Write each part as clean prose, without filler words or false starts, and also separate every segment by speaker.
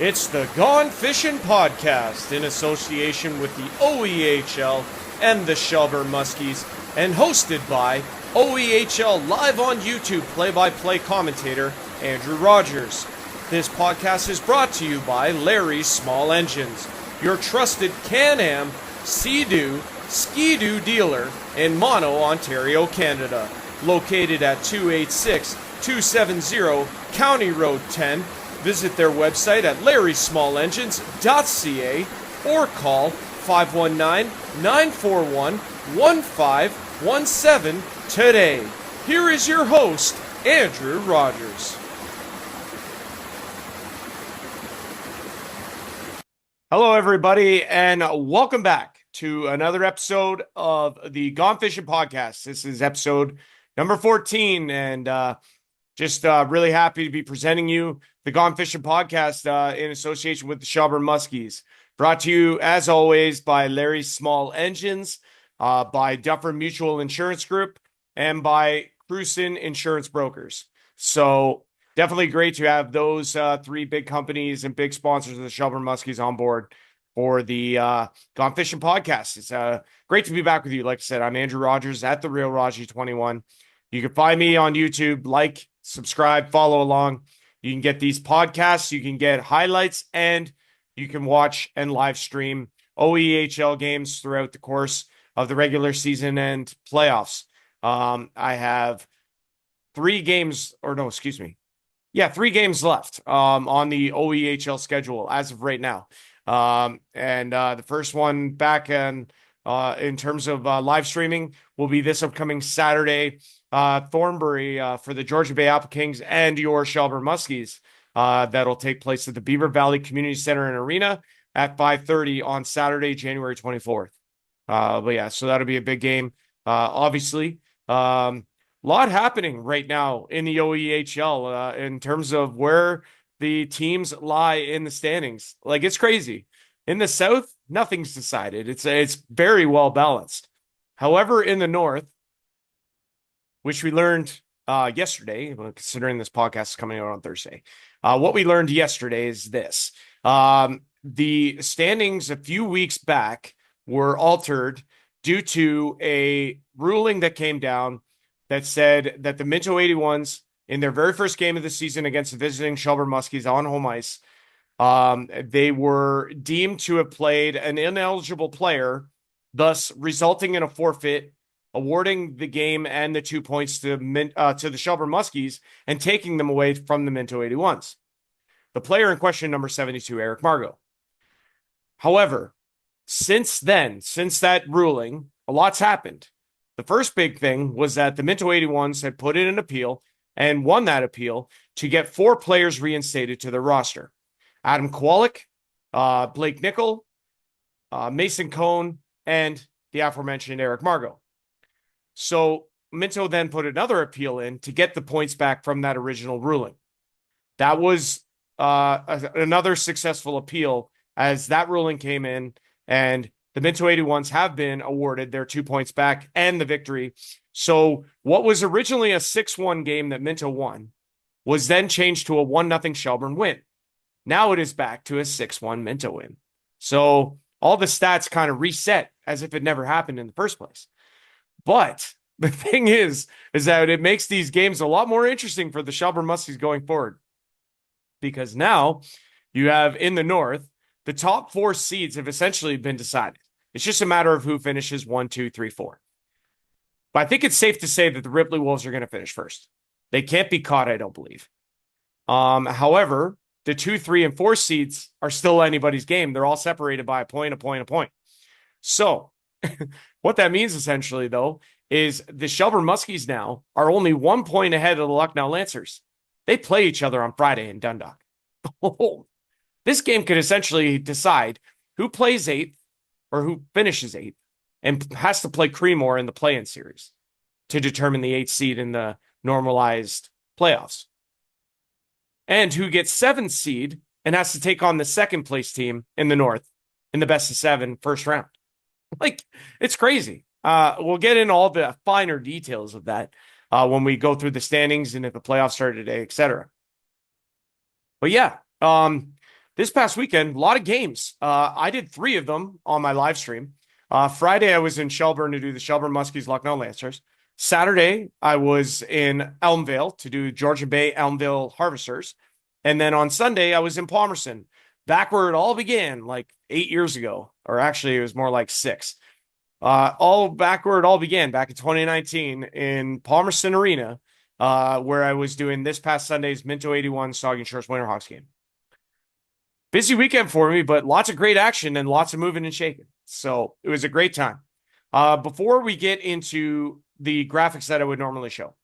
Speaker 1: It's the Gone Fishin' podcast in association with the OEHL and the Shelburne Muskies, and hosted by OEHL live on YouTube play-by-play commentator Andrew Rogers. This podcast is brought to you by Larry's Small Engines, your trusted Can-Am, Sea-Doo, Ski-Doo dealer in Mono, Ontario, Canada. Located at 286-270 County Road 10. Visit their website at larrysmallengines.ca or call 519-941-1517 today. Here is your host, Andrew Rogers. Hello, everybody, and welcome back to another episode of the Gone Fishing podcast. This is episode number 14, and just really happy to be presenting you the Gone Fishing podcast in association with the Shelburne Muskies. Brought to you, as always, by Larry's Small Engines, by Duffer Mutual Insurance Group, and by Cruson Insurance Brokers. So definitely great to have those three big companies and big sponsors of the Shelburne Muskies on board for the Gone Fishing podcast. It's great to be back with you. Like I said, I'm Andrew Rogers at The Real Raji 21. You can find me on YouTube, like, subscribe, follow along. You can get these podcasts, you can get highlights, and you can watch and live stream OEHL games throughout the course of the regular season and playoffs. I have 3 games left on the OEHL schedule as of right now. The first one back in terms of live streaming will be this upcoming Saturday, Thornbury for the Georgia Bay Apple Kings and your Shelburne Muskies. That'll take place at the Beaver Valley Community Center and Arena at 5:30 on Saturday, January 24th. So that'll be a big game. Obviously, a lot happening right now in the OEHL in terms of where the teams lie in the standings. Like, it's crazy. In the South, nothing's decided. It's very well balanced. However, in the North, which we learned yesterday, considering this podcast is coming out on Thursday, what we learned yesterday is this. The standings a few weeks back were altered due to a ruling that came down that said that the Minto 81s, in their very first game of the season against the visiting Shelburne Muskies on home ice, they were deemed to have played an ineligible player, thus resulting in a forfeit, awarding the game and the 2 points to the Shelburne Muskies and taking them away from the Minto 81s. The player in question, number 72, Eric Margot. However, since that ruling, a lot's happened. The first big thing was that the Minto 81s had put in an appeal and won that appeal to get 4 players reinstated to their roster. Adam Kowalik, Blake Nickel, Mason Cohn, and the aforementioned Eric Margot. So Minto then put another appeal in to get the points back from that original ruling. That was another successful appeal, as that ruling came in, and the Minto 81s have been awarded their 2 points back and the victory. So what was originally a 6-1 game that Minto won was then changed to a 1-0 Shelburne win. Now it is back to a 6-1 Minto win. So all the stats kind of reset as if it never happened in the first place. But the thing is that it makes these games a lot more interesting for the Shelburne Muskies going forward. Because now you have in the North, the top 4 seeds have essentially been decided. It's just a matter of who finishes 1, 2, 3, 4. But I think it's safe to say that the Ripley Wolves are going to finish first. They can't be caught, I don't believe. However, the 2, 3, and 4 seeds are still anybody's game. They're all separated by a point. So what that means essentially, though, is the Shelburne Muskies now are only 1 point ahead of the Lucknow Lancers. They play each other on Friday in Dundalk. This game could essentially decide who plays 8th or who finishes 8th and has to play Creemore in the play-in series to determine the 8th seed in the normalized playoffs. And who gets 7th seed and has to take on the second place team in the North in the best of 7 first round. Like, it's crazy. We'll get into all the finer details of that when we go through the standings and if the playoffs start today, etc. But yeah, this past weekend, a lot of games. I did 3 of them on my live stream. Friday, I was in Shelburne to do the Shelburne Muskies Lucknow Lancers. Saturday, I was in Elmvale to do Georgian Bay Elmvale Harvesters. And then on Sunday, I was in Palmerston, back where it all began, like 8 years ago, or actually it was more like 6. All back where it all began, back in 2019 in Palmerston Arena, where I was doing this past Sunday's Minto 81 Saugus Shores Winterhawks game. Busy weekend for me, but lots of great action and lots of moving and shaking. So it was a great time. Before we get into the graphics that I would normally show,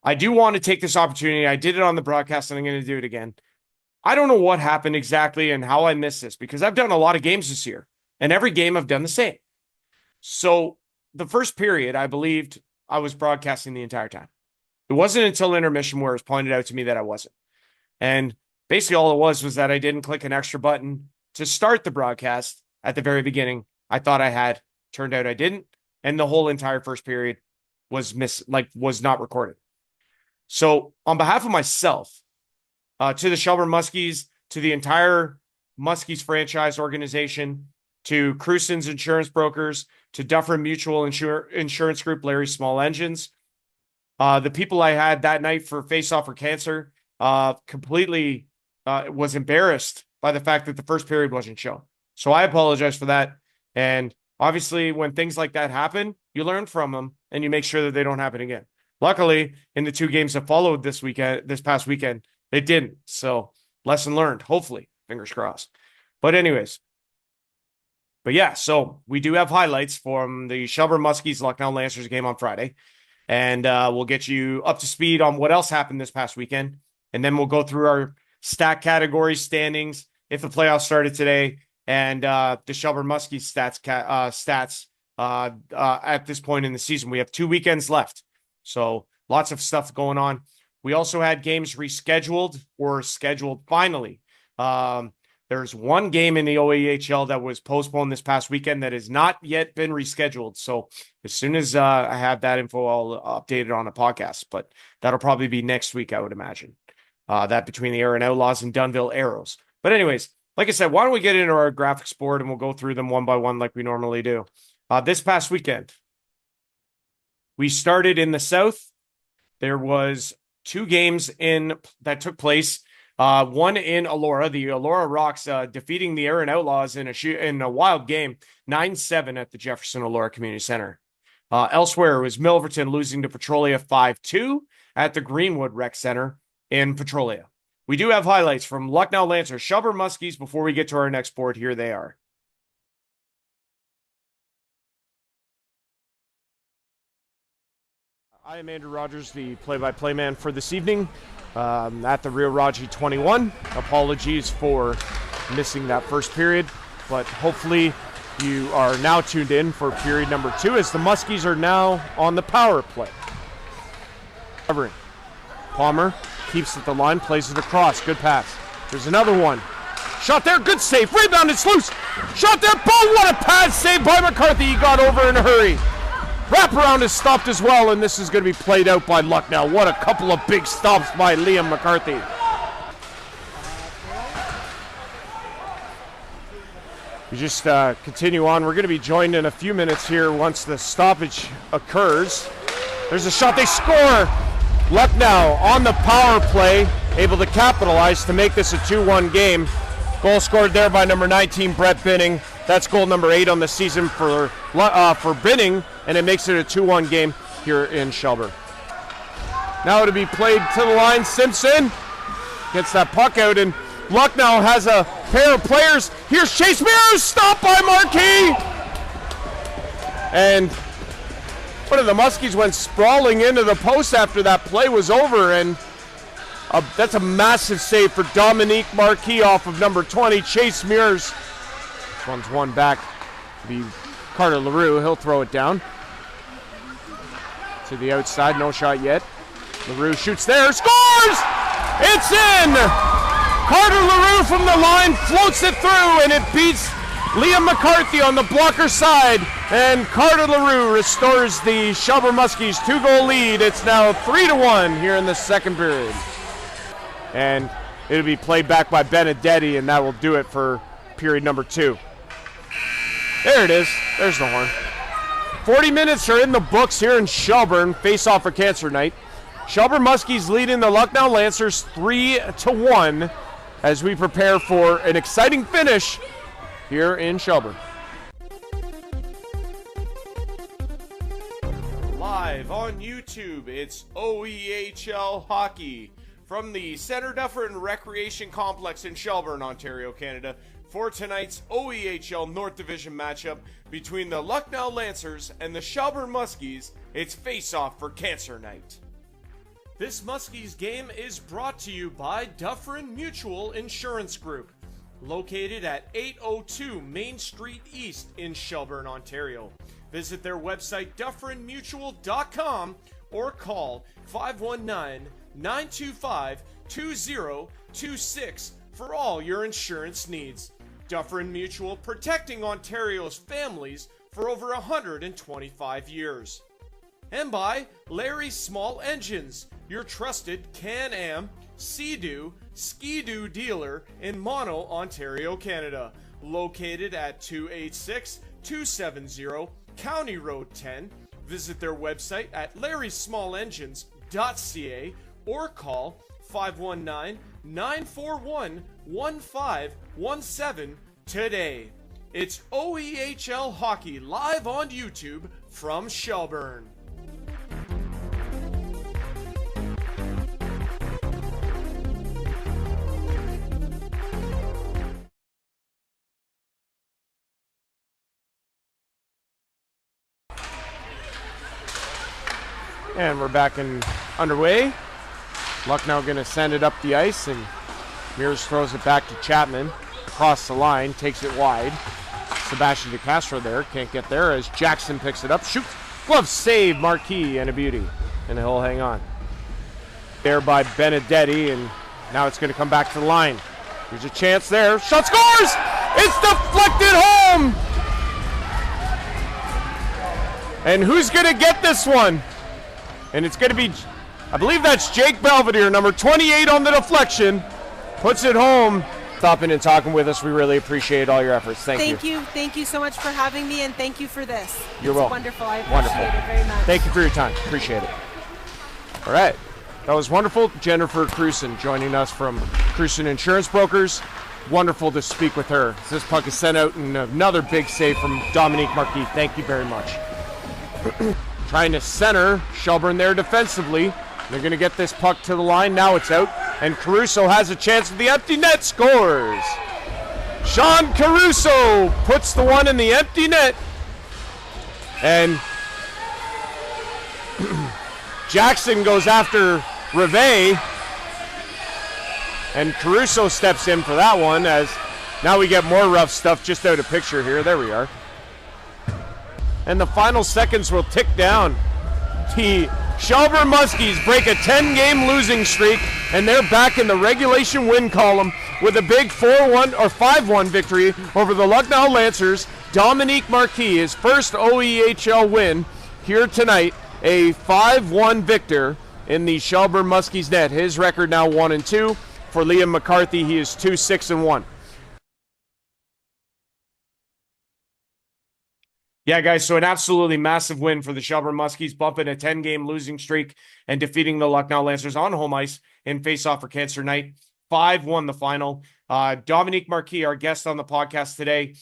Speaker 1: I do want to take this opportunity. I did it on the broadcast and I'm going to do it again. I don't know what happened exactly and how I missed this because I've done a lot of games this year and every game I've done the same. So the first period, I believed I was broadcasting the entire time. It wasn't until intermission where it was pointed out to me that I wasn't. And basically all it was that I didn't click an extra button to start the broadcast at the very beginning. I thought I had, turned out I didn't. And the whole entire first period was was not recorded. So on behalf of myself, to the Shelburne Muskies, to the entire Muskies franchise organization, to Crusen's Insurance Brokers, to Dufferin Mutual Insurance Group, Larry Small Engines, the people I had that night for Face Off for Cancer, completely was embarrassed by the fact that the first period wasn't shown. So I apologize for that. And obviously, when things like that happen, you learn from them and you make sure that they don't happen again. Luckily, in the 2 games that followed this past weekend, it didn't. So lesson learned, hopefully, fingers crossed. But yeah, so we do have highlights from the Shelburne Muskies Lucknow Lancers game on Friday. And we'll get you up to speed on what else happened this past weekend. And then we'll go through our stat categories, standings, if the playoffs started today, and the Shelburne Muskies stats at this point in the season. We have 2 weekends left. So lots of stuff going on. We also had games rescheduled or scheduled finally. There's 1 game in the OEHL that was postponed this past weekend that has not yet been rescheduled. So as soon as I have that info, I'll update it on a podcast. But that'll probably be next week, I would imagine. That between the Erin Outlaws and Dunnville Arrows. But anyways, like I said, why don't we get into our graphics board and we'll go through them one by one like we normally do. This past weekend, we started in the South. There was 2 games that took place. One in Elora, the Elora Rocks defeating the Erin Outlaws in a wild game, 9-7 at the Jefferson Elora Community Center. Elsewhere, it was Milverton losing to Petrolia 5-2 at the Greenwood Rec Center in Petrolia. We do have highlights from Lucknow Lancers, Shelburne Muskies before we get to our next board. Here they are. I am Andrew Rogers, the play-by-play man for this evening. At the Rio Raji 21. Apologies for missing that first period, but hopefully you are now tuned in for period number 2 as the Muskies are now on the power play. Palmer keeps at the line, plays it across. Good pass. There's another one. Shot there, good save. Rebound, it's loose. Shot there, boom, what a pass save by McCarthy. He got over in a hurry. Wraparound is stopped as well, and this is going to be played out by Lucknow. What a couple of big stops by Liam McCarthy. We just continue on. We're going to be joined in a few minutes here once the stoppage occurs. There's a shot. They score. Lucknow on the power play, able to capitalize to make this a 2-1 game. Goal scored there by number 19, Brett Binning. That's goal number 8 on the season for Binning, and it makes it a 2-1 game here in Shelburne. Now to be played to the line. Simpson gets that puck out, and Lucknow has a pair of players. Here's Chase Mears, stopped by Marquis. And one of the Muskies went sprawling into the post after that play was over, and that's a massive save for Dominic Marquis off of number 20, Chase Mears. This one's one back to be Carter LaRue. He'll throw it down to the outside. No shot yet. LaRue shoots there. Scores! It's in! Carter LaRue from the line floats it through, and it beats Liam McCarthy on the blocker side. And Carter LaRue restores the Shelburne Muskies 2-goal lead. It's now 3-1 here in the second period. And It'll be played back by Benedetti, and that will do it for period number 2. There it is. There's the horn. 40 minutes are in the books here in Shelburne. Face off for Cancer Night. Shelburne Muskies leading the Lucknow Lancers 3-1 as we prepare for an exciting finish here in Shelburne. Live on YouTube, it's OEHL Hockey from the Centre Dufferin Recreation Complex in Shelburne, Ontario, Canada, for tonight's OEHL North Division matchup between the Lucknow Lancers and the Shelburne Muskies. It's face-off for Cancer Night. This Muskies game is brought to you by Dufferin Mutual Insurance Group, located at 802 Main Street East in Shelburne, Ontario. Visit their website, dufferinmutual.com, or call 519-925-2026 for all your insurance needs. Dufferin Mutual, protecting Ontario's families for over 125 years. And by Larry Small Engines, your trusted Can-Am, Sea-Doo, Ski-Doo dealer in Mono, Ontario, Canada. Located at 286-270 County Road 10. Visit their website at larrysmallengines.ca or call 519-941-1517 today. It's OEHL Hockey live on YouTube from Shelburne. And we're back and underway. Lucknow going to send it up the ice, and Mears throws it back to Chapman. Across the line, takes it wide. Sebastian DeCastro there, can't get there as Jackson picks it up. Shoots, glove save, Marquis, and a beauty. And he'll hang on. There by Benedetti, and now it's going to come back to the line. There's a chance there. Shot scores! It's deflected home! And who's going to get this one? And it's going to be, I believe that's Jake Belvedere, number 28 on the deflection. Puts it home. Stopping and talking with us. We really appreciate all your efforts. Thank you.
Speaker 2: Thank you so much for having me, and thank you for this.
Speaker 1: You're welcome.
Speaker 2: Wonderful. I appreciate it very much.
Speaker 1: Thank you for your time. Appreciate it. All right. That was wonderful. Jennifer Cruson joining us from Cruson Insurance Brokers. Wonderful to speak with her. This puck is sent out, and another big save from Dominic Marquis. Thank you very much. Trying to center Shelburne there defensively. They're going to get this puck to the line. Now it's out. And Caruso has a chance at the empty net. Scores. Sean Caruso puts the one in the empty net. And Jackson goes after Rive. And Caruso steps in for that one, as now we get more rough stuff just out of picture here. There we are. And the final seconds will tick down. The Shelburne Muskies break a 10-game losing streak, and they're back in the regulation win column with a big 4-1 or 5-1 victory over the Lucknow Lancers. Dominic Marquis, his first OEHL win here tonight, a 5-1 victor in the Shelburne Muskies net. His record now 1-2. For Liam McCarthy, he is 2-6-1. Yeah, guys, so an absolutely massive win for the Shelburne Muskies, bumping a 10-game losing streak and defeating the Lucknow Lancers on home ice in face-off for Cancer Night. 5-1 the final. Dominic Marquis, our guest on the podcast today,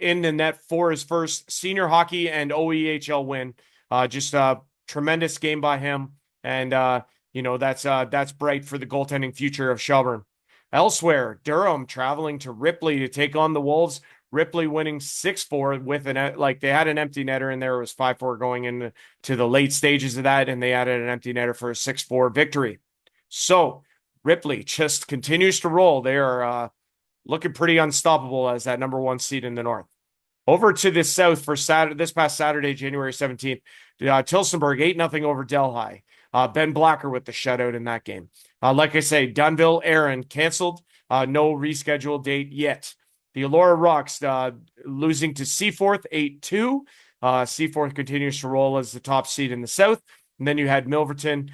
Speaker 1: in the net for his first senior hockey and OEHL win. Just a tremendous game by him, and that's bright for the goaltending future of Shelburne. Elsewhere, Durham traveling to Ripley to take on the Wolves. Ripley winning 6-4 with they had an empty netter in there. It was 5-4 going into the late stages of that, and they added an empty netter for a 6-4 victory. So Ripley just continues to roll. They are looking pretty unstoppable as that number one seed in the North. Over to the South for this past Saturday, January 17th, Tillsonburg 8-0 over Delhi. Ben Blacker with the shutout in that game. Like I say, Dunville, Aaron canceled. No rescheduled date yet. The Elora Rocks losing to Seaforth 8-2. Seaforth continues to roll as the top seed in the South. And then you had Milverton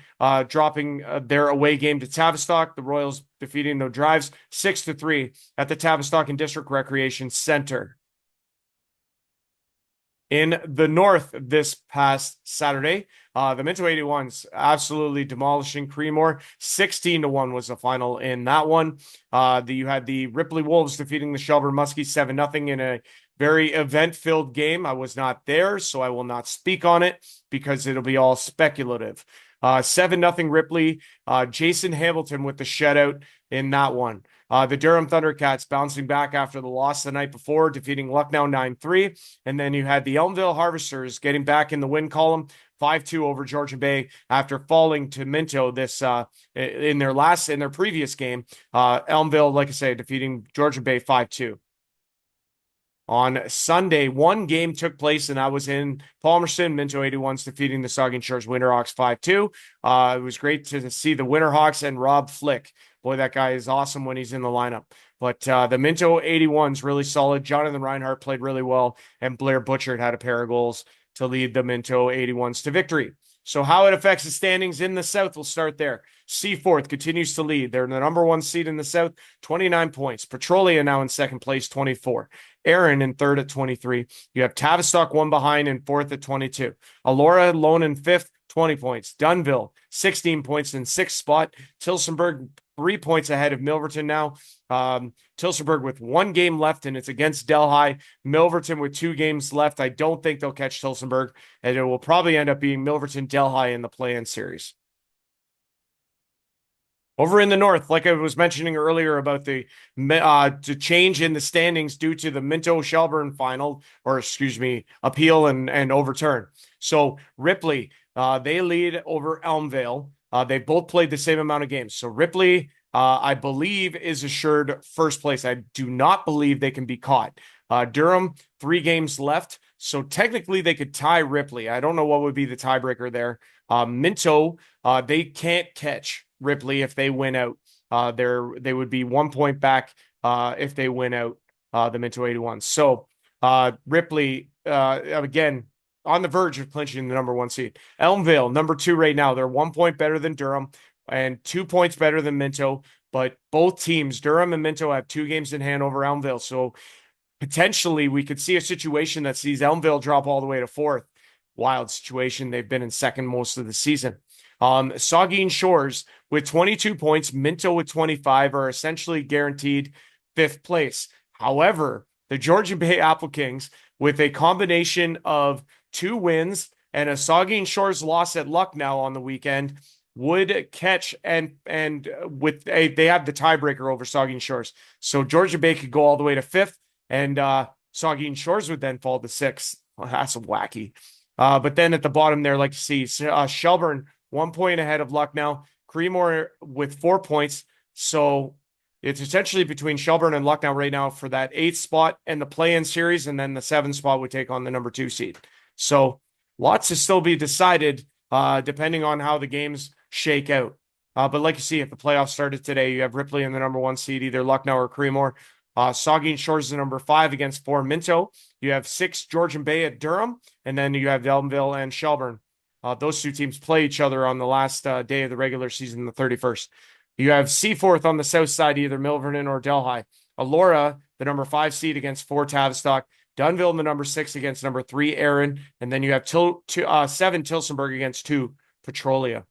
Speaker 1: dropping their away game to Tavistock. The Royals defeating no drives 6-3 at the Tavistock and District Recreation Center. In the North this past Saturday, the Minto 81s absolutely demolishing Creemore. 16-1 was the final in that one. You had the Ripley Wolves defeating the Shelburne Muskies 7-0 in a very event-filled game. I was not there, so I will not speak on it because it'll be all speculative. 7-0 Ripley. Jason Hamilton with the shutout in that one. The Durham Thundercats bouncing back after the loss the night before, defeating Lucknow 9-3. And then you had the Elmville Harvesters getting back in the win column, 5-2 over Georgian Bay after falling to Minto this in their previous game. Elmville, like I say, defeating Georgian Bay 5-2. On Sunday, one game took place, and I was in Palmerston. Minto 81s defeating the Saugeen Shores Winterhawks 5-2. It was great to see the Winterhawks and Rob Flick. Boy, that guy is awesome when he's in the lineup. But the Minto 81s really solid. Jonathan Reinhardt played really well, and Blair Butchert had a pair of goals to lead the Minto 81s to victory. So how it affects the standings in the South, we'll start there. Seaforth continues to lead. They're the number one seed in the South, 29 points. Petrolia now in second place, 24. Aaron in third at 23. You have Tavistock one behind in fourth at 22. Alora lone in fifth, 20 points. Dunville, 16 points in sixth spot. Tilsonburg, 3 points ahead of Milverton now. Tilsonburg with one game left, and it's against Delhi. Milverton with 2 games left. I don't think they'll catch Tilsonburg, and it will probably end up being Milverton Delhi in the play-in series. Over in the North, like I was mentioning earlier about the change in the standings due to the Minto Shelburne final, or excuse me, appeal and overturn. So Ripley, they lead over Elmvale. They both played the same amount of games. So Ripley, I believe, is assured first place. I do not believe they can be caught. Durham, 3 games left. So technically they could tie Ripley. I don't know what would be the tiebreaker there. Minto, they can't catch Ripley if they win out. They would be 1 point back if they win out the Minto 81. So Ripley, again, on the verge of clinching the number 1 seed. Elmvale, number 2 right now. They're 1 point better than Durham and 2 points better than Minto. But both teams, Durham and Minto, have 2 games in hand over Elmvale. So potentially we could see a situation that sees Elmvale drop all the way to 4th. Wild situation. They've been in second most of the season. Saugeen Shores with 22 points, Minto with 25 are essentially guaranteed 5th place. However, the Georgian Bay Apple Kings, with a combination of 2 wins and a Saugeen Shores loss at Lucknow on the weekend, would catch and with they have the tiebreaker over Saugeen Shores. So Georgian Bay could go all the way to 5th, and Saugeen Shores would then fall to 6th. Well, that's wacky. But then at the bottom there, like you see, Shelburne 1 point ahead of Lucknow, Creemore with 4 points. So it's essentially between Shelburne and Lucknow right now for that 8th spot and the play-in series, and then the 7th spot would take on the number 2 seed. So lots to still be decided depending on how the games shake out. But like you see, if the playoffs started today, you have Ripley in the number 1 seed, either Lucknow or Creemore. Saugeen Shores is the number 5 against 4 Minto. You have 6 Georgian Bay at Durham, and then you have Elmville and Shelburne. Those 2 teams play each other on the last day of the regular season, the 31st. You have Seaforth on the south side, either Milverton or Delhi. Alora, the number 5 seed against 4 Tavistock. Dunville, the number 6 against number 3 Aaron. And then you have 7 Tilsonburg against 2 Petrolia.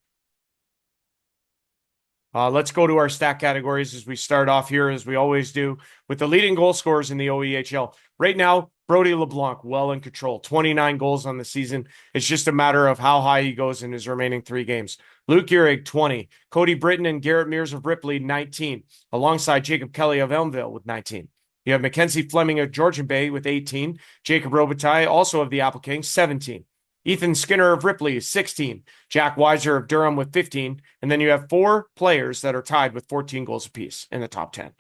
Speaker 1: Let's go to our stat categories as we start off here, as we always do, with the leading goal scorers in the OEHL. Right now, Brody LeBlanc, well in control, 29 goals on the season. It's just a matter of how high he goes in his remaining 3 games. Luke Gehrig, 20. Cody Britton and Garrett Mears of Ripley, 19, alongside Jacob Kelly of Elmville with 19. You have Mackenzie Fleming of Georgian Bay with 18. Jacob Robitaille, also of the Apple Kings, 17. Ethan Skinner of Ripley, 16. Jack Weiser of Durham with 15. And then you have 4 players that are tied with 14 goals apiece in the top 10.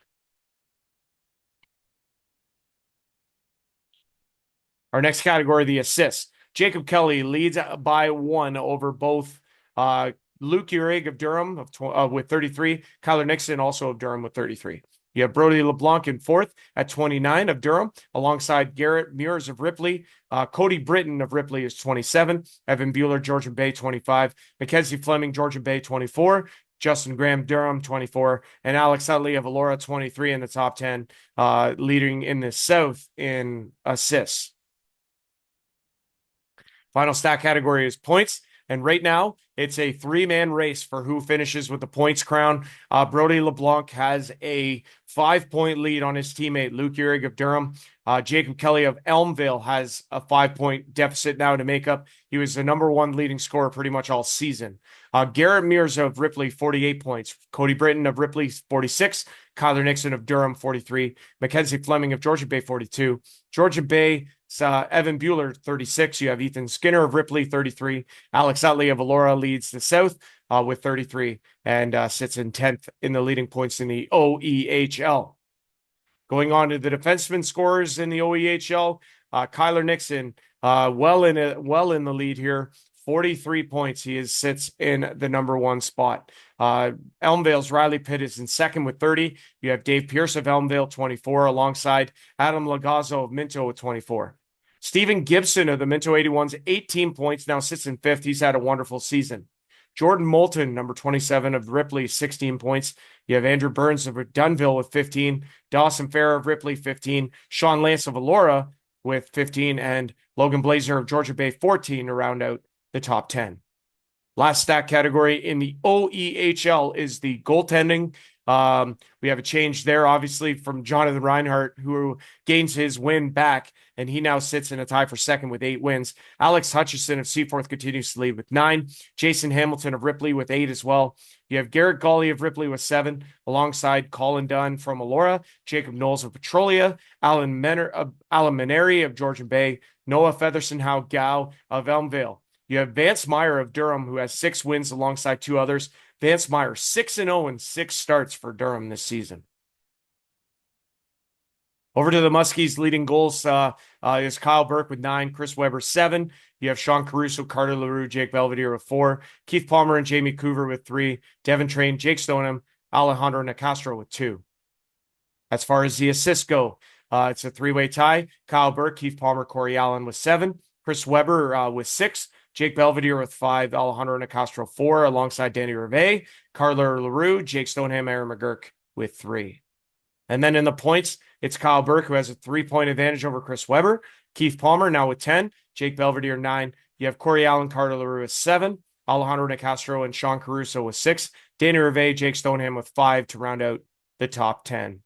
Speaker 1: Our next category, the assists. Jacob Kelly leads by 1 over both Luke Gehrig of Durham with 33. Kyler Nixon also of Durham with 33. You have Brody LeBlanc in fourth at 29 of Durham, alongside Garrett Muirs of Ripley. Cody Britton of Ripley is 27. Evan Bueller, Georgian Bay, 25. Mackenzie Fleming, Georgian Bay, 24. Justin Graham, Durham, 24. And Alex Utley of Elora, 23 in the top 10, leading in the South in assists. Final stat category is points. And right now, it's a three-man race for who finishes with the points crown. Brody LeBlanc has a 5-point lead on his teammate, Luke Uhrig of Durham. Jacob Kelly of Elmvale has a 5-point deficit now to make up. He was the number one leading scorer pretty much all season. Garrett Mears of Ripley, 48 points. Cody Britton of Ripley, 46. Kyler Nixon of Durham, 43. Mackenzie Fleming of Georgian Bay, 42. Georgian Bay, Evan Bueller, 36. You have Ethan Skinner of Ripley, 33. Alex Utley of Elora leads the South with 33 and sits in 10th in the leading points in the OEHL. Going on to the defenseman scorers in the OEHL, Kyler Nixon, well in the lead here, 43 points. He sits in the number one spot. Elmvale's Riley Pitt is in second with 30. You have Dave Pierce of Elmvale, 24, alongside Adam Lagazzo of Minto with 24. Stephen Gibson of the Minto 81s, 18 points, now sits in fifth. He's had a wonderful season. Jordan Moulton, number 27 of Ripley, 16 points. You have Andrew Burns of Dunville with 15. Dawson Farrer of Ripley, 15. Sean Lance of Elora with 15. And Logan Blazer of Georgia Bay, 14 to round out the top 10. Last stat category in the OEHL is the goaltending. We have a change there, obviously, from Jonathan Reinhardt, who gains his win back, and he now sits in a tie for second with 8 wins. Alex Hutchison of Seaforth continues to lead with 9. Jason Hamilton of Ripley with 8 as well. You have Garrett Gawley of Ripley with 7, alongside Colin Dunn from Elora, Jacob Knowles of Petrolia, Alan Maneri of Georgian Bay, Noah Featherson-Howe-Gow of Elmvale. You have Vance Meyer of Durham, who has 6 wins alongside 2 others. Vance Meyer, 6-0 in 6 starts for Durham this season. Over to the Muskies, leading goals is Kyle Burke with 9, Chris Weber 7. You have Sean Caruso, Carter LaRue, Jake Belvedere with 4, Keith Palmer and Jamie Coover with 3, Devin Train, Jake Stoneham, Alejandro Nicastro with 2. As far as the assists go, it's a 3-way tie. Kyle Burke, Keith Palmer, Corey Allen with 7, Chris Weber with 6, Jake Belvedere with 5, Alejandro Nicastro 4, alongside Danny Rivet, Carter LaRue, Jake Stoneham, Aaron McGurk with 3. And then in the points, it's Kyle Burke, who has a 3-point advantage over Chris Weber, Keith Palmer now with 10, Jake Belvedere 9. You have Corey Allen, Carter LaRue with 7, Alejandro Nicastro and Sean Caruso with 6, Danny Rivet, Jake Stoneham with 5 to round out the top 10.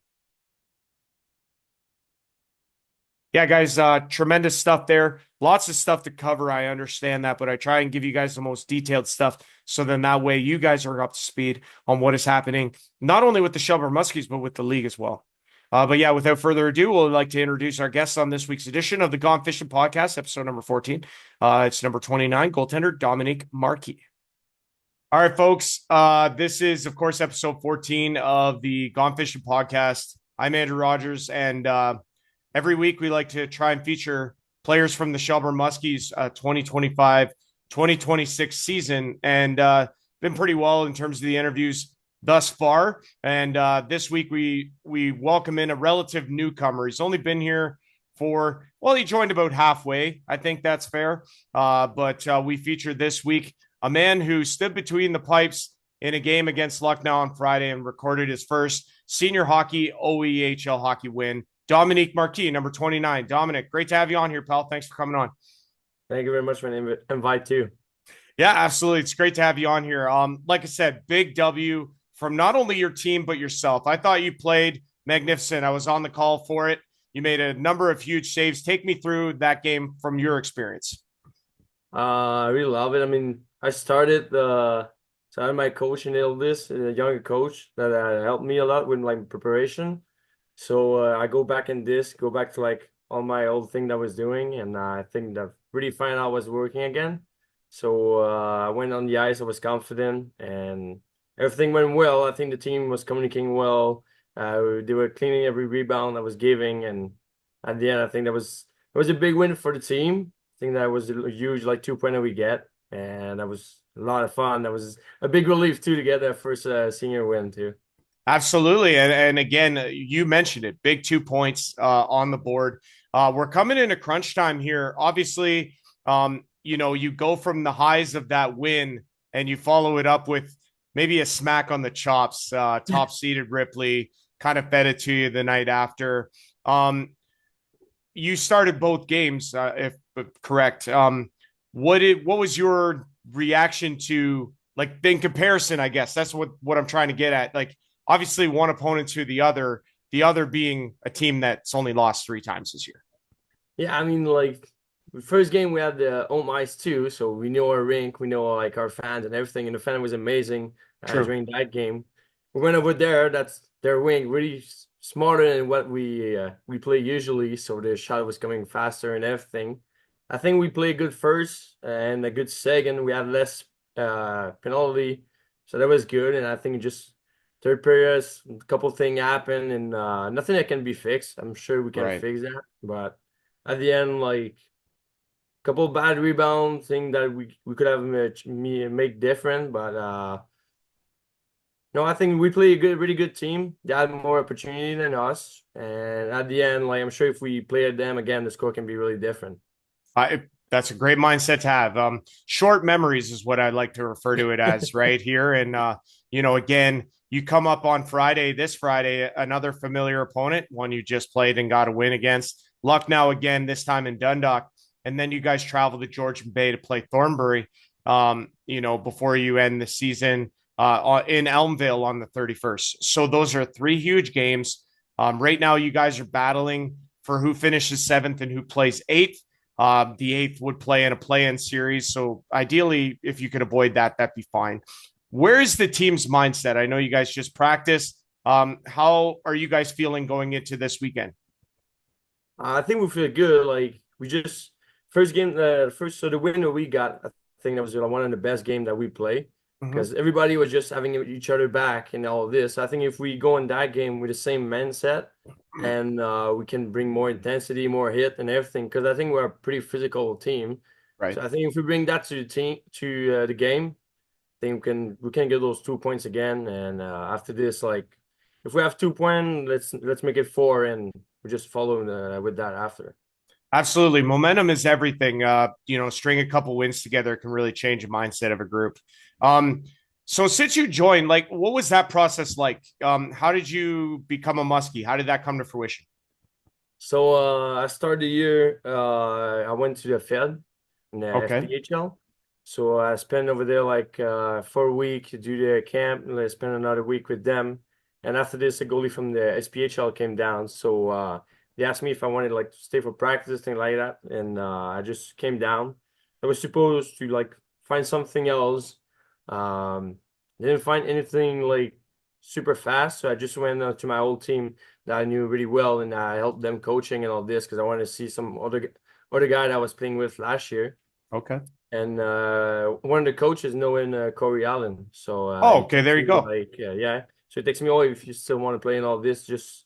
Speaker 1: Yeah, guys, tremendous stuff there. Lots of stuff to cover. I understand that, but I try and give you guys the most detailed stuff. So then that way you guys are up to speed on what is happening, not only with the Shelburne Muskies, but with the league as well. But yeah, without further ado, we'd like to introduce our guests on this week's edition of the Gone Fishing Podcast, episode number 14. It's number 29, goaltender Dominic Marquis. All right, folks. This is, of course, episode 14 of the Gone Fishing Podcast. I'm Andrew Rogers, and every week we like to try and feature players from the Shelburne Muskies 2025-2026 season, and been pretty well in terms of the interviews thus far. And this week we welcome in a relative newcomer. He's only been here he joined about halfway. I think that's fair. But we featured this week a man who stood between the pipes in a game against Lucknow on Friday and recorded his first senior hockey OEHL hockey win. Dominic Marquis, number 29. Dominic, great to have you on here, pal. Thanks for coming on.
Speaker 3: Thank you very much for the invite too.
Speaker 1: Yeah, absolutely. It's great to have you on here. Like I said, big W from not only your team, but yourself. I thought you played magnificent. I was on the call for it. You made a number of huge saves. Take me through that game from your experience.
Speaker 3: I really love it. I mean, I started my coach in this, a younger coach that helped me a lot with like preparation. So I go back to like all my old thing that I was doing, and I think that really find out what's working again. So I went on the ice, I was confident, and everything went well. I think the team was communicating well. They were cleaning every rebound I was giving, and at the end, I think it was a big win for the team. I think that was a huge like 2-point that we get, and that was a lot of fun. That was a big relief too to get that first senior win too.
Speaker 1: Absolutely. And again, you mentioned it, big 2 points on the board. We're coming into crunch time here. Obviously, you go from the highs of that win and you follow it up with maybe a smack on the chops, top seeded Ripley kind of fed it to you the night after. You started both games, if correct. What was your reaction to, like, in comparison? I guess that's what I'm trying to get at. Like, obviously, one opponent to the other being a team that's only lost 3 times this year.
Speaker 3: Yeah, I mean, like the first game we had the home ice too, so we know our rink, we know like our fans and everything, and the fan was amazing
Speaker 1: True.
Speaker 3: during that game. We went over there, that's their rink, really smarter than what we play usually, so the shot was coming faster and everything. I think we played good first and a good second. We had less penalty, so that was good. And I think just third period, a couple things happened, and nothing that can be fixed. I'm sure we can
Speaker 1: Right.
Speaker 3: fix that, but at the end, like couple bad rebounds, thing that we could have make different. But no, I think we play a good, really good team. They had more opportunity than us, and at the end, like I'm sure if we play at them again, the score can be really different.
Speaker 1: That's a great mindset to have. Short memories is what I like to refer to it as right here. And, again, you come up on this Friday, another familiar opponent, one you just played and got a win against. Lucknow again, this time in Dundalk. And then you guys travel to Georgian Bay to play Thornbury, before you end the season in Elmvale on the 31st. So those are 3 huge games. Right now, you guys are battling for who finishes seventh and who plays eighth. The eighth would play in a play-in series. So ideally, if you could avoid that, that'd be fine. Where is the team's mindset? I know you guys just practiced. How are you guys feeling going into this weekend?
Speaker 3: I think we feel good. Like we just first game, first so the winner we got. I think that was one of the best game that we play
Speaker 1: Mm-hmm.
Speaker 3: because everybody was just having each other back and all of this. I think if we go in that game with the same mindset and we can bring more intensity, more hit, and everything, because I think we're a pretty physical team.
Speaker 1: Right.
Speaker 3: So I think if we bring that to the team to the game, I think we can get those 2 points again. And after this, like if we have 2 points, let's make it four, and we just follow with that after.
Speaker 1: Absolutely. Momentum is everything. String a couple wins together can really change the mindset of a group. Um, so since you joined, like, what was that process like? How did you become a Muskie? How did that come to fruition?
Speaker 3: So I started the year. I went to the Fed in the
Speaker 1: Okay.
Speaker 3: FPHL. So I spent over there like for a week to do the camp, and I spent another week with them. And after this, a goalie from the SPHL came down. So they asked me if I wanted like to stay for practice, thing like that, and I just came down. I was supposed to like find something else. Um, didn't find anything like super fast, so I just went to my old team that I knew really well, and I helped them coaching and all this because I wanted to see some other guy that I was playing with last year.
Speaker 1: Okay.
Speaker 3: And one of the coaches knowing Corey Allen, so
Speaker 1: Oh,
Speaker 3: he
Speaker 1: okay.
Speaker 3: texted
Speaker 1: There you
Speaker 3: me
Speaker 1: go.
Speaker 3: like yeah. So he texted me, oh, if you still want to play and all this, just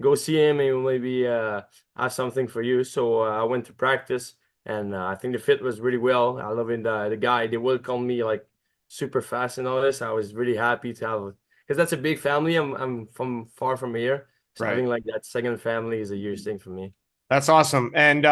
Speaker 3: go see him and he'll maybe have something for you. So I went to practice, and I think the fit was really well. I love the guy. They welcomed me like super fast and all this. I was really happy to have because that's a big family. I'm from far from here, so
Speaker 1: Right.
Speaker 3: having like that second family is a huge thing for me.
Speaker 1: That's awesome. And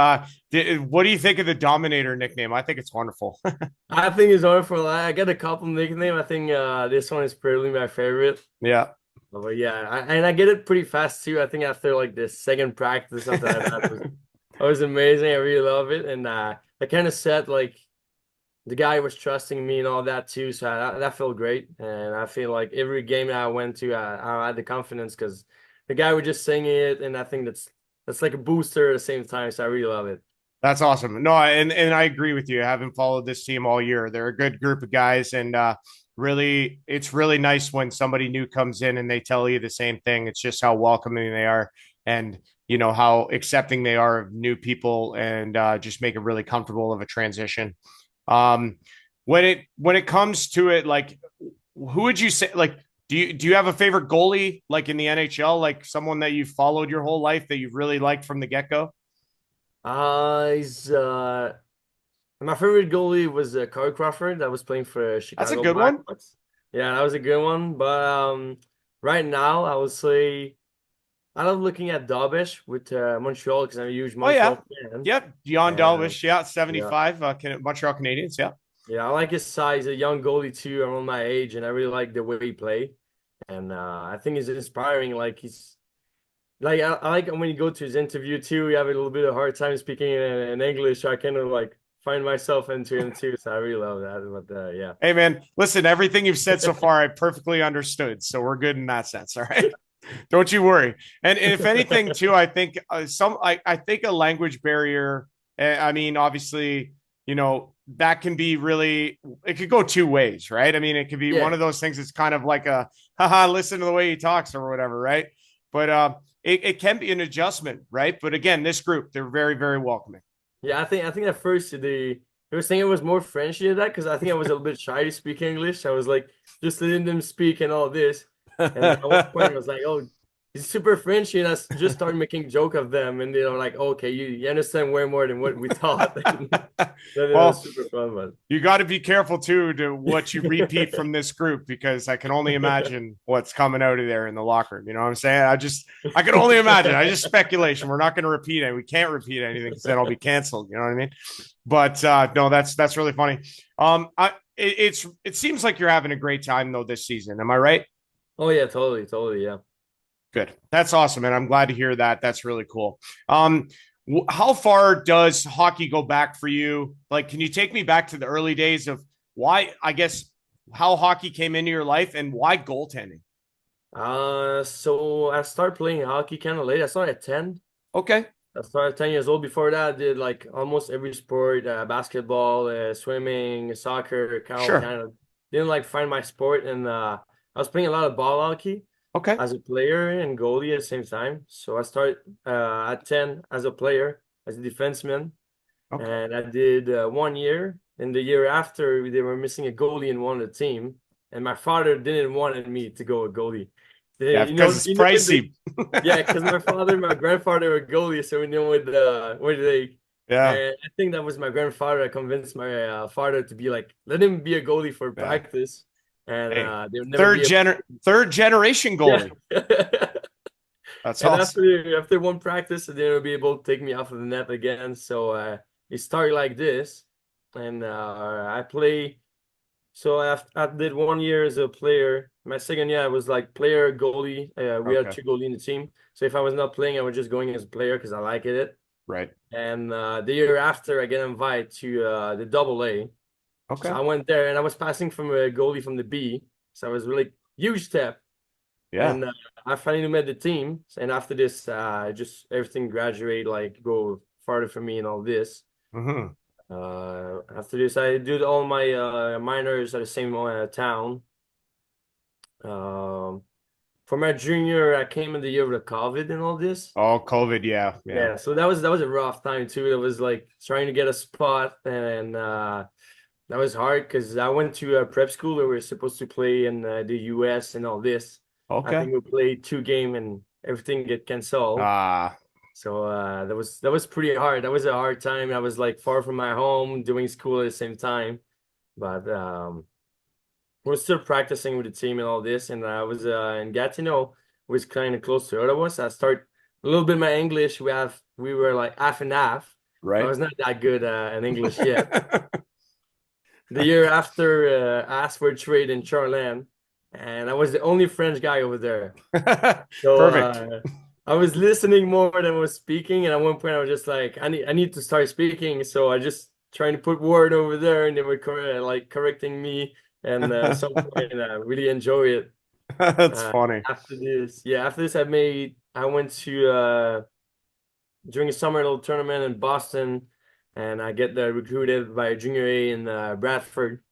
Speaker 1: what do you think of the Dominator nickname? I think it's wonderful.
Speaker 3: I think it's hard for like I got a couple nickname. I think this one is probably my favorite.
Speaker 1: Yeah.
Speaker 3: But yeah, and I get it pretty fast too. I think after like the second practice, something like that was amazing. I really love it, and I kind of said like the guy was trusting me and all that too. So that felt great, and I feel like every game that I went to, I had the confidence because the guy was just saying it, and I think that's like a booster at the same time. So I really love it.
Speaker 1: That's awesome. No, and I agree with you. I haven't followed this team all year. They're a good group of guys, and really, it's really nice when somebody new comes in and they tell you the same thing. It's just how welcoming they are, and how accepting they are of new people, and just make it really comfortable of a transition. Um, when it comes to it, like, who would you say, like, do you have a favorite goalie, like, in the NHL, like someone that you've followed your whole life that you've really liked from the get go?
Speaker 3: He's My favorite goalie was Corey Crawford that was playing for
Speaker 1: That's a
Speaker 3: Chicago
Speaker 1: good one.
Speaker 3: Blackhawks. Yeah, that was a good one. But right now, I would say I love looking at Dobish with Montreal because I'm a huge
Speaker 1: Oh yeah,
Speaker 3: Montreal fan.
Speaker 1: yep. Dion
Speaker 3: And
Speaker 1: Dalglish, yeah,
Speaker 3: yeah,
Speaker 1: 75. Montreal Canadiens, yeah.
Speaker 3: yeah, I like his size, a young goalie too, around my age, and I really like the way he play. And I think he's inspiring. Like he's like I like when you go to his interview too. You have a little bit of hard time speaking in English, so I kind of like find myself into him too. So I really love that. But yeah.
Speaker 1: Hey man, listen, everything you've said so far, I perfectly understood. So we're good in that sense. All right. Don't you worry. And if anything, too, I think I think a language barrier. I mean, obviously, that can be really. It could go two ways, right? I mean, it could be one
Speaker 3: Yeah,
Speaker 1: of those things. It's kind of like a haha, listen to the way he talks or whatever, right? But it can be an adjustment, right? But again, this group, they're very, very welcoming.
Speaker 3: yeah. I think at first they were saying it was more Frenchy than that because I think I was a little bit shy to speak English. I was like just letting them speak and all this. And then at one point I was like, oh, he's super Frenchy, and just started making joke of them, and they were like, okay, you understand way more than what we thought. Then it was
Speaker 1: Well,
Speaker 3: super fun, but
Speaker 1: you got to be careful too to what you repeat from this group because I can only imagine what's coming out of there in the locker room. You know what I'm saying? I can only imagine. I just speculation. We're not going to repeat it. We can't repeat anything because then I'll be canceled. You know what I mean? But no, that's really funny. It seems like you're having a great time though this season. Am I right?
Speaker 3: oh yeah, totally, yeah.
Speaker 1: Good. That's awesome, and I'm glad to hear that. That's really cool. How far does hockey go back for you? Like, can you take me back to the early days of why, I guess, how hockey came into your life and why goaltending?
Speaker 3: So I started playing hockey kind of late. I started at 10.
Speaker 1: Okay,
Speaker 3: I started 10 years old. Before that, I did like almost every sport, basketball, swimming, soccer,
Speaker 1: sure.
Speaker 3: kind of didn't like find my sport. And I was playing a lot of ball hockey
Speaker 1: Okay,
Speaker 3: as a player and goalie at the same time. So I started at 10 as a player, as a defenseman.
Speaker 1: okay.
Speaker 3: And I did 1 year. And the year after, they were missing a goalie in one of the team. And my father didn't wanted me to go a goalie.
Speaker 1: Yeah, because it's
Speaker 3: With the
Speaker 1: pricey.
Speaker 3: yeah, because my father, my grandfather were goalies, so we knew with the where they.
Speaker 1: Yeah.
Speaker 3: And I think that was my grandfather that convinced my father to be like, let him be a goalie for
Speaker 1: Yeah.
Speaker 3: practice, and
Speaker 1: Hey,
Speaker 3: they'll never be able.
Speaker 1: third generation
Speaker 3: Yeah.
Speaker 1: goalie. That's
Speaker 3: And
Speaker 1: awesome.
Speaker 3: after one practice, they'll be able to take me off of the net again. So it started like this, and I play. So I did 1 year as a player. My second year, I was like player, goalie. We had
Speaker 1: Okay,
Speaker 3: two goalie in the team. So if I was not playing, I was just going as a player because I liked it.
Speaker 1: right.
Speaker 3: And the year after, I get invited to the double A. So
Speaker 1: Okay.
Speaker 3: I went there and I was passing from a goalie from the B. So I was really huge step.
Speaker 1: Yeah.
Speaker 3: And I finally met the team. And after this, just everything graduate, like go farther for me and all this.
Speaker 1: Hmm.
Speaker 3: After this, I did all my minors at the same town. Um, for my junior, I came in the year with COVID and all this.
Speaker 1: Oh, COVID. Yeah. Yeah.
Speaker 3: Yeah, so that was a rough time too. It was like trying to get a spot, and that was hard because I went to a prep school where we were supposed to play in the US and all this. I
Speaker 1: Okay.
Speaker 3: think we played 2 games and everything get canceled.
Speaker 1: Ah,
Speaker 3: So that was pretty hard. That was a hard time. I was like far from my home, doing school at the same time. But we're still practicing with the team and all this. And I was in Gatineau, was kind of close to Ottawa. So I start a little bit my English. We were like half and half. So I
Speaker 1: right.
Speaker 3: was not that good in English yet. The year after, I asked for a trade in Charland, and I was the only French guy over there. So
Speaker 1: Perfect.
Speaker 3: I was listening more than I was speaking, and at one point I was just like, I need to start speaking. So I just trying to put word over there, and they were like correcting me. And at some point, I really enjoy it.
Speaker 1: That's funny.
Speaker 3: After this, I went to during a summer little tournament in Boston, and I get recruited by Junior A in Bradford.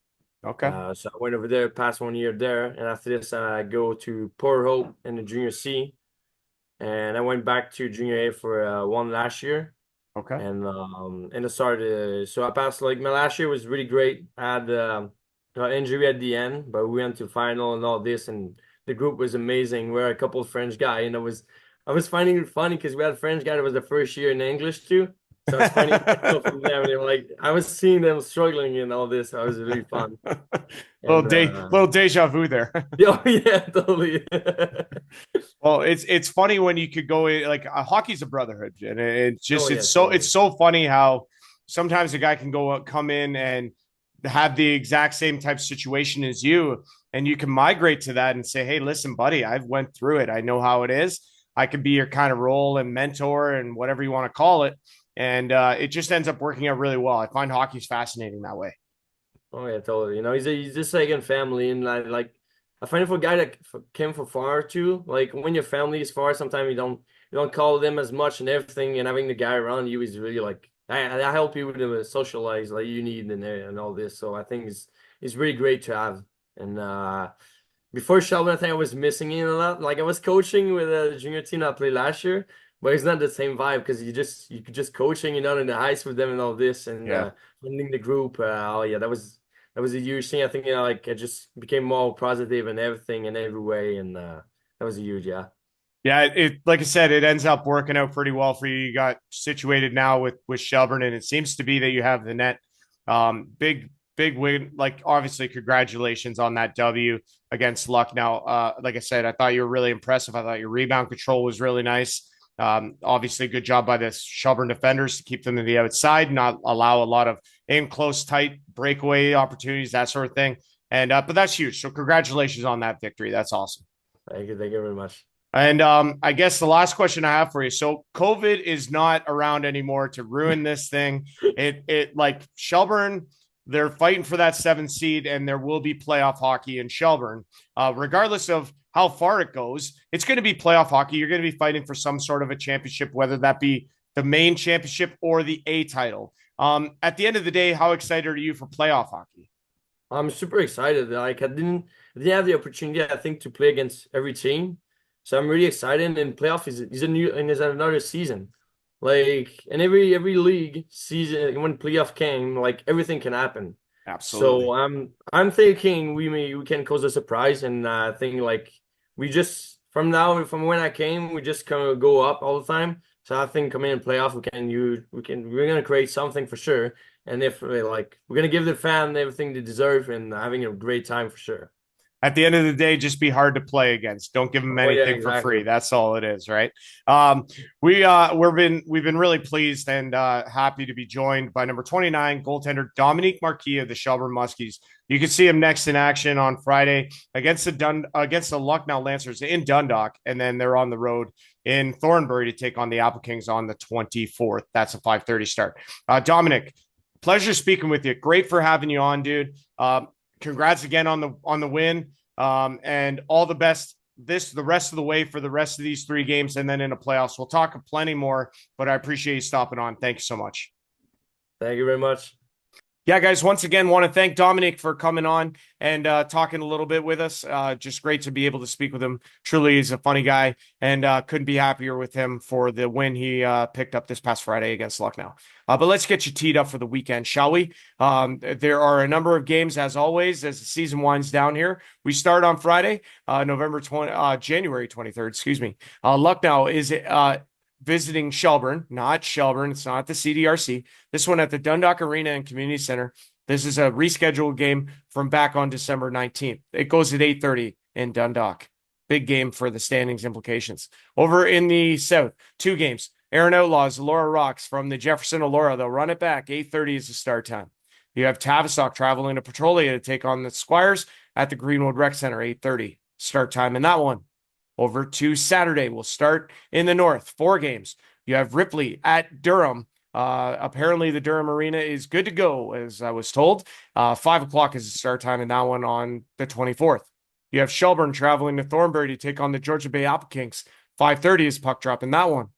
Speaker 1: Okay.
Speaker 3: So I went over there, passed 1 year there, and after this, I go to Port Hope in the Junior C, and I went back to Junior A for one last year,
Speaker 1: Okay.
Speaker 3: and I started. So I passed like my last year was really great. I had an injury at the end, but we went to final and all this, and the group was amazing. We're a couple of French guy, and I was finding it funny because we had a French guy that was the first year in English too. So it's funny from them. They were like, I was seeing them struggling and all this. So it was really fun. And
Speaker 1: Little deja vu there.
Speaker 3: oh yeah, totally.
Speaker 1: Well, it's funny when you could go in, like hockey's a brotherhood, and it's
Speaker 3: Oh
Speaker 1: just
Speaker 3: yeah,
Speaker 1: it's
Speaker 3: totally.
Speaker 1: so funny how sometimes a guy can come in and have the exact same type of situation as you, and you can migrate to that and say, hey, listen, buddy, I've went through it. I know how it is. I could be your kind of role and mentor and whatever you want to call it, and it just ends up working out really well. I find hockey's fascinating that way.
Speaker 3: Oh yeah, totally. He's just like in family, and I find for a guy that came from far too. Like when your family is far, sometimes you don't call them as much and everything, and having the guy around you is really like I help you with the socialize like you need and all this. So I think it's really great to have. And before Shelburne, I think I was missing in a lot. Like I was coaching with a junior team I played last year, but it's not the same vibe because you could just coaching, you're not in the ice with them and all this, and
Speaker 1: Yeah.
Speaker 3: funding the group. Oh yeah, that was a huge thing. I think like I just became more positive and everything in every way, and that was a huge yeah.
Speaker 1: Yeah, it like I said, it ends up working out pretty well for you. You got situated now with Shelburne, and it seems to be that you have the net. Big win. Like obviously, congratulations on that W against Lucknow. Like I said, I thought you were really impressive. I thought your rebound control was really nice. Obviously, good job by the Shelburne defenders to keep them to the outside, not allow a lot of in close, tight breakaway opportunities, that sort of thing. And but that's huge. So congratulations on that victory. That's awesome.
Speaker 3: Thank you very much.
Speaker 1: And I guess the last question I have for you. So COVID is not around anymore to ruin this thing. It like Shelburne, they're fighting for that seventh seed, and there will be playoff hockey in Shelburne. Regardless of how far it goes, it's going to be playoff hockey. You're going to be fighting for some sort of a championship, whether that be the main championship or the A title. At the end of the day, how excited are you for playoff hockey?
Speaker 3: I'm super excited. Like I didn't have the opportunity, I think, to play against every team. So I'm really excited. And playoff is a new and is another season. Like in every league season when playoff came, like everything can happen. So
Speaker 1: Absolutely.
Speaker 3: I'm thinking we can cause a surprise and I think like we just from when I came we just kind of go up all the time. So I think coming in playoff we're gonna create something for sure. And if like we're gonna give the fan everything they deserve and having a great time for sure.
Speaker 1: At the end of the day, just be hard to play against. Don't give them
Speaker 3: Oh yeah,
Speaker 1: anything for
Speaker 3: exactly.
Speaker 1: free. That's all it is, right? We've been really pleased and happy to be joined by number 29 goaltender Dominic Marquis of the Shelburne Muskies. You can see him next in action on Friday against the Lucknow Lancers in Dundalk, and then they're on the road in Thornbury to take on the Apple Kings on the 24th. That's a 5:30 start. Dominic, pleasure speaking with you. Great for having you on, dude. Congrats again on the win, and all the best the rest of the way for the rest of these three games, and then in the playoffs. We'll talk plenty more, but I appreciate you stopping on. Thank you so much.
Speaker 3: Thank you very much.
Speaker 1: Yeah, guys, once again, want to thank Dominic for coming on and talking a little bit with us. Just great to be able to speak with him. Truly, he's a funny guy, and couldn't be happier with him for the win he picked up this past Friday against Lucknow. But let's get you teed up for the weekend, shall we? There are a number of games, as always, as the season winds down here. We start on Friday, January 23rd, excuse me. Lucknow is visiting Shelburne, not Shelburne. It's not the CDRC. This one at the Dundalk Arena and Community Center. This is a rescheduled game from back on December 19th. It goes at 8:30 in Dundalk. Big game for the standings implications. Over in the South, two games. Aaron Outlaws, Laura Rocks from the Jefferson Elora. They'll run it back. 8:30 is the start time. You have Tavistock traveling to Petrolia to take on the Squires at the Greenwood Rec Center. 8:30 start time in that one. Over to Saturday, we'll start in the north. Four games. You have Ripley at Durham. Apparently, the Durham Arena is good to go, as I was told. 5 o'clock is the start time in that one on the 24th. You have Shelburne traveling to Thornbury to take on the Georgia Bay Apple Kings. 5:30 is puck drop in that one.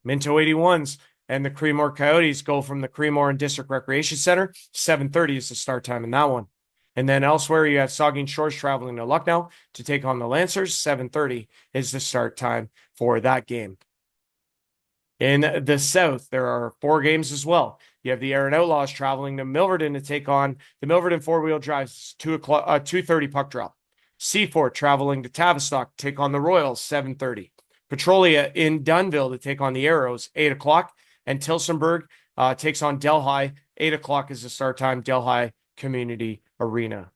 Speaker 1: Minto 81s and the Creemore Coyotes go from the Creemore and District Recreation Center. 7:30 is the start time in that one. And then elsewhere, you have Saugeen Shores traveling to Lucknow to take on the Lancers. 7:30 is the start time for that game. In the South, there are four games as well. You have the Aaron Outlaws traveling to Milverton to take on the Milverton four-wheel drives. 2:30 puck drop. Seaford traveling to Tavistock to take on the Royals. 7:30. Petrolia in Dunville to take on the Arrows. 8 o'clock. And Tilsonburg takes on Delhi. 8 o'clock is the start time, Delhi Community Arena.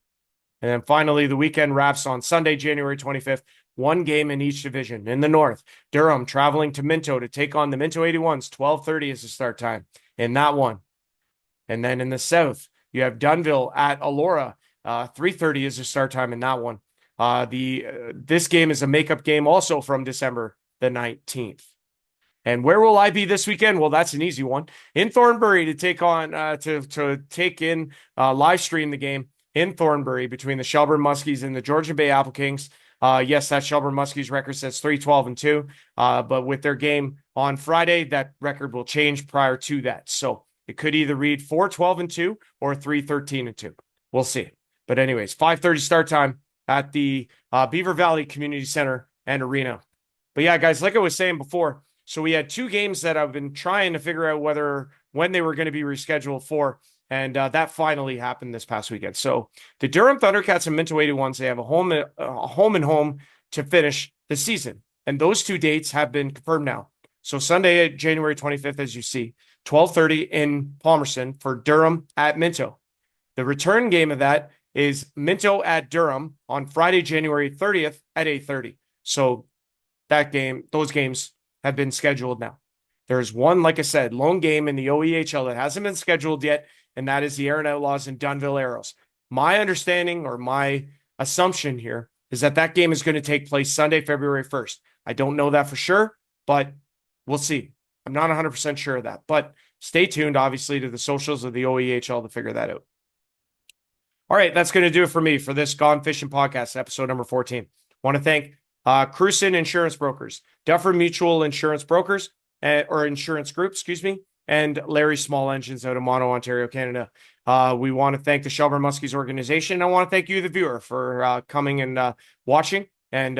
Speaker 1: And then finally, the weekend wraps on Sunday, January 25th. One game in each division. In the North, Durham traveling to Minto to take on the Minto 81s. 12:30 is the start time in that one. And then in the South, you have Dunville at Elora. 3:30 is the start time in that one. This game is a makeup game also from December the 19th. And where will I be this weekend? Well, that's an easy one. In Thornbury to take on live stream the game in Thornbury between the Shelburne Muskies and the Georgian Bay Apple Kings. Yes, that Shelburne Muskies record says 3-12-2. But with their game on Friday, that record will change prior to that. So it could either read 4-12-2 or 3-13-2. We'll see. But anyways, 5:30 start time at the Beaver Valley Community Center and Arena. But yeah, guys, like I was saying before, so we had 2 games that I've been trying to figure out when they were going to be rescheduled for, and that finally happened this past weekend. So the Durham Thundercats and Minto 81s, they have a home and home to finish the season, and those 2 dates have been confirmed now. So Sunday, January 25th, as you see, 12:30 in Palmerston for Durham at Minto. The return game of that is Minto at Durham on Friday, January 30th at 8:30. So those games have been scheduled now. There's one, like I said, lone game in the OEHL that hasn't been scheduled yet, and that is the Aaron Outlaws and Dunville Arrows. My understanding or my assumption here is that game is going to take place Sunday, February 1st. I don't know that for sure, but we'll see. I'm not 100% sure of that, but stay tuned, obviously, to the socials of the OEHL to figure that out. All right, that's going to do it for me for this Gone Fishing podcast, episode number 14. Want to thank Cruson Insurance Brokers, Duffer Mutual Insurance Brokers, or Insurance Group, and Larry Small Engines out of Mono, Ontario, Canada. We want to thank the Shelburne Muskies organization. I want to thank you, the viewer, for coming and watching and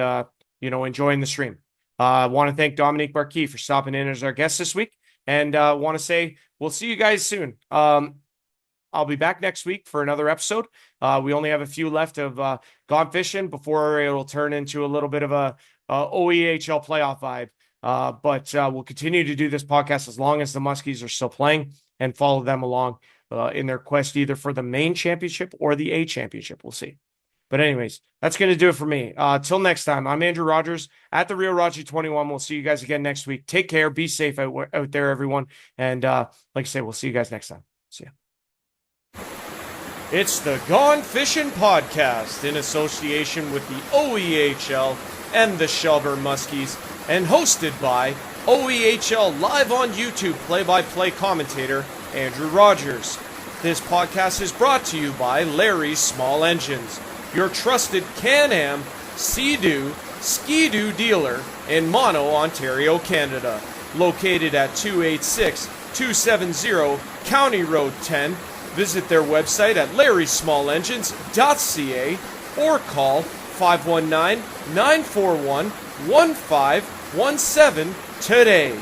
Speaker 1: enjoying the stream. I want to thank Dominic Marquis for stopping in as our guest this week, and want to say we'll see you guys soon. I'll be back next week for another episode. We only have a few left of Gone Fishing before it will turn into a little bit of a OEHL playoff vibe. But we'll continue to do this podcast as long as the Muskies are still playing and follow them along in their quest either for the main championship or the A championship. We'll see. But anyways, that's going to do it for me. Till next time, I'm Andrew Rogers at the Real Roger 21. We'll see you guys again next week. Take care. Be safe out there, everyone. And like I say, we'll see you guys next time. See ya. It's the Gone Fishing Podcast in association with the OEHL and the Shelburne Muskies, and hosted by OEHL live on YouTube play-by-play commentator Andrew Rogers. This podcast is brought to you by Larry's Small Engines, your trusted Can-Am, Sea-Doo, Ski-Doo dealer in Mono, Ontario, Canada. Located at 286-270 County Road 10. Visit their website at larrysmallengines.ca or call 519-941-1517 today.